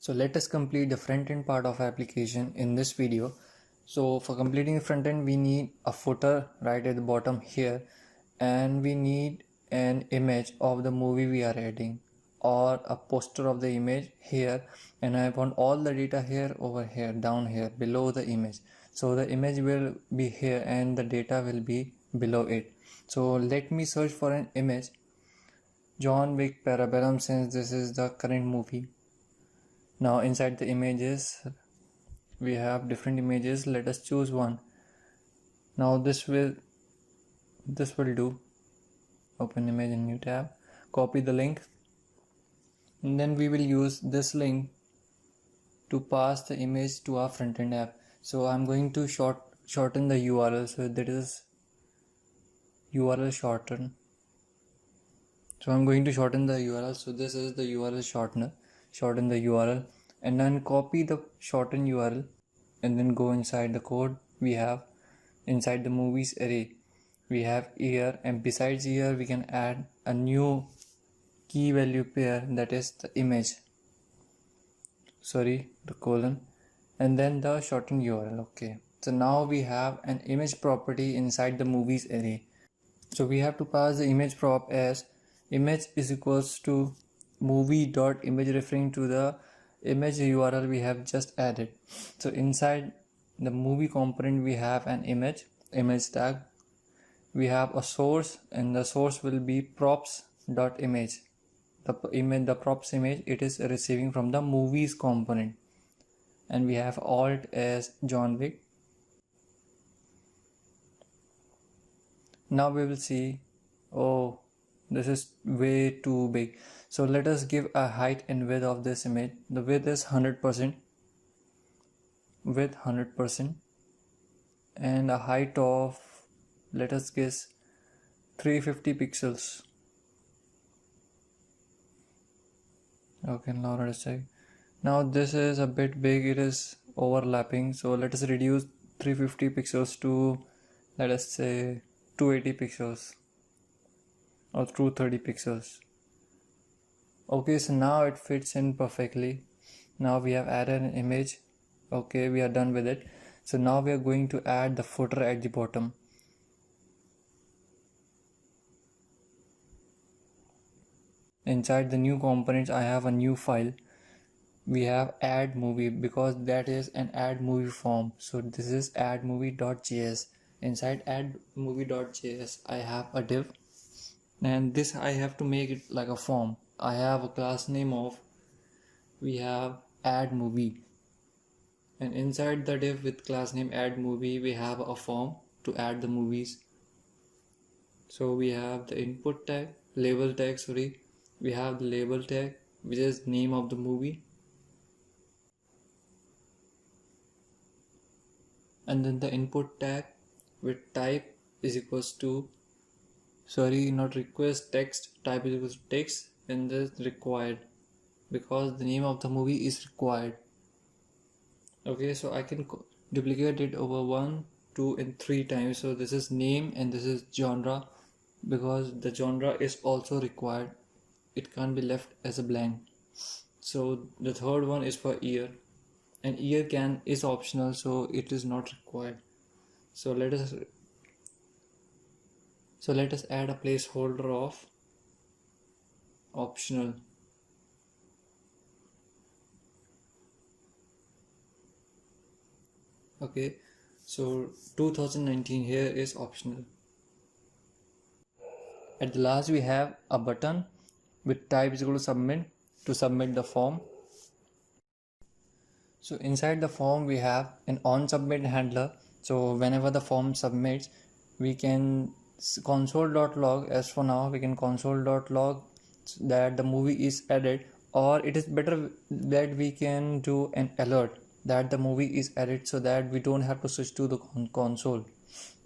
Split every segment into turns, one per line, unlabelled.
So let us complete the front end part of our application in this video. So for completing the front end, we need a footer right at the bottom here, and we need an image of the movie we are adding or a poster of the image here, and I want all the data here, over here, down here, below the image. So the image will be here and the data will be below it. So let me search for an image, John Wick Parabellum, since this is the current movie. Now inside the images we have different images. Let us choose one. Now this will do. Open image in new tab, copy the link, and then we will use this link to pass the image to our front-end app. So I'm going to shorten the URL, so that is URL shorten. So I'm going to shorten the URL. So this is the URL shortener. Shorten the URL and then copy the shortened URL and then go inside the code. We have inside the movies array, we have year, and besides year we can add a new key value pair, that is the image, the colon, and then the shortened URL. Okay, so now we have an image property inside the movies array. So we have to pass the image prop as image is equals to movie.image, referring to the image URL we have just added. So inside the movie component we have an image tag, we have a source, and the source will be props.image. The props image, it is receiving from the movies component, and we have alt as John Wick. Now we will see, oh, this is way too big. So let us give a height and width of this image. The width is 100%, width 100%, and a height of, let us guess, 350 pixels. Okay, now let us check. Now this is a bit big, it is overlapping, so let us reduce 350 pixels to, let us say, 280 pixels or 230 pixels. Okay, so now it fits in perfectly. Now we have added an image. Okay, we are done with it. So now we are going to add the footer at the bottom. Inside the new components, I have a new file. We have add movie, because that is an add movie form. So this is addmovie.js. Inside addmovie.js, I have a div, and this I have to make it like a form. I have a class name of, we have add movie, and inside the div with class name add movie we have a form to add the movies. So we have the input tag, label tag, we have the label tag, which is name of the movie, and then the input tag with type is equals to, not request, text, type is equals to text, and this required, because the name of the movie is required. Okay, so I can duplicate it over 1, 2 and 3 times. So this is name and this is genre, because the genre is also required, it can't be left as a blank. So the third one is for year, and year is optional, so it is not required. So let us add a placeholder of optional. Okay, so 2019 here is optional. At the last we have a button with type is equal to submit, to submit the form. So inside the form we have an onSubmit handler. So whenever the form submits, we can console.log, as for now we can console.log that the movie is added, or it is better that we can do an alert that the movie is added, so that we don't have to switch to the console.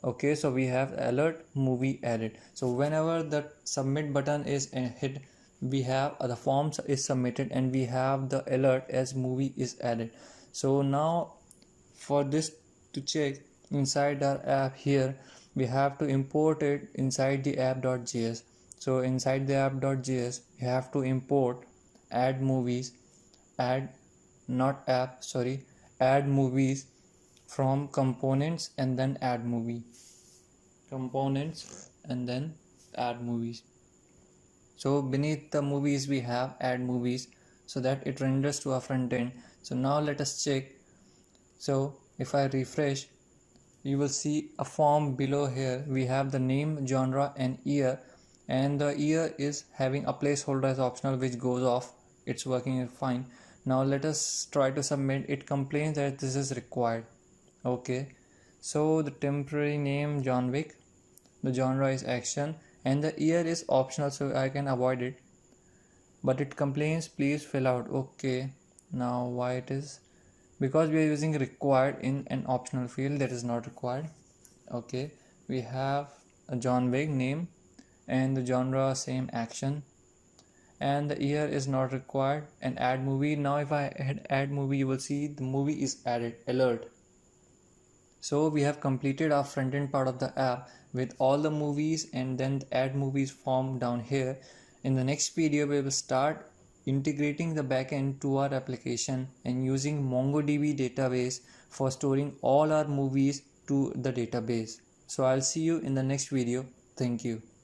Okay, so we have alert movie added. So whenever the submit button is hit, we have the form is submitted and we have the alert as movie is added. So now for this to check inside our app here, we have to import it inside the app.js. So inside the app.js we have to import add movies, add not app, sorry, add movies from components and then add movie. Components and then add movies. So beneath the movies we have add movies, so that it renders to our front end. So now let us check. So if I refresh, you will see a form below here. We have the name, genre and year, and the year is having a placeholder as optional, which goes off. It's working fine. Now let us try to submit. It complains that this is required. Okay, so the temporary name John Wick, the genre is action, and the year is optional, so I can avoid it, but it complains please fill out. Okay, now why it is? Because we are using required in an optional field that is not required. Okay, we have a John Wick name and the genre same action, and the year is not required, and add movie. Now if I add movie, you will see the movie is added, alert. So we have completed our front end part of the app with all the movies and then the add movies form down here. In the next video we will start integrating the backend to our application and using MongoDB database for storing all our movies to the database. So I'll see you in the next video. Thank you.